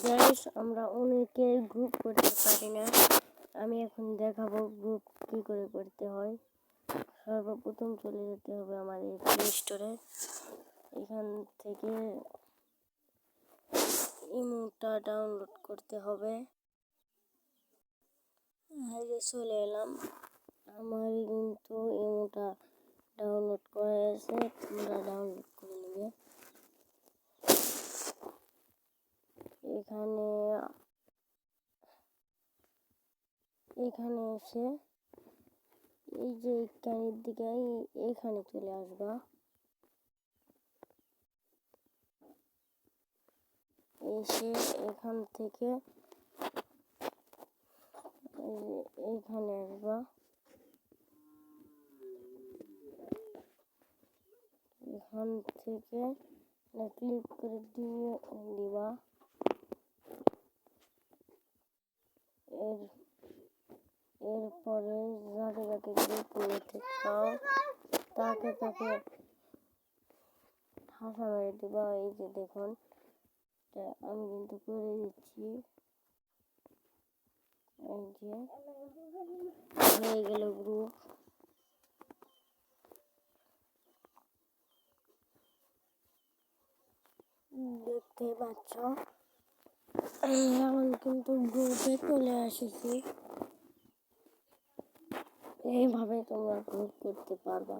Guys, আমরা অনেকে group করতে পারি না। আমি এখন দেখাবো গ্রুপ কি করে করতে হয়। সর্বপ্রথম চলে যেতে হবে আমাদের প্লে স্টোরে। এখান থেকে ইমোটা ডাউনলোড করতে হবে। চলে এলাম। আমার কিন্তু ইমোটা ডাউনলোড করা আছে, তোমরা ডাউনলোড করে নেবে। এখানে এসে এই যে কানের দিকে এখানে চলে আসবা। এসে এখান থেকে এইখানে আসবা। এখান থেকে ক্লিক করে দিবা। এরপরে যাকে যাকে গ্রুপ করতে চাও তাকে তাকে হাসা মেরে দিবা। এই যে দেখুন, আমি কিন্তু করে দিচ্ছি। এই যে হয়ে গেল গ্রুপ। দেখতে পাচ্ছ, এখন কিন্তু গ্রুপে চলে এসেছি। এইভাবে তোমরা গ্রুপ করতে পারবা।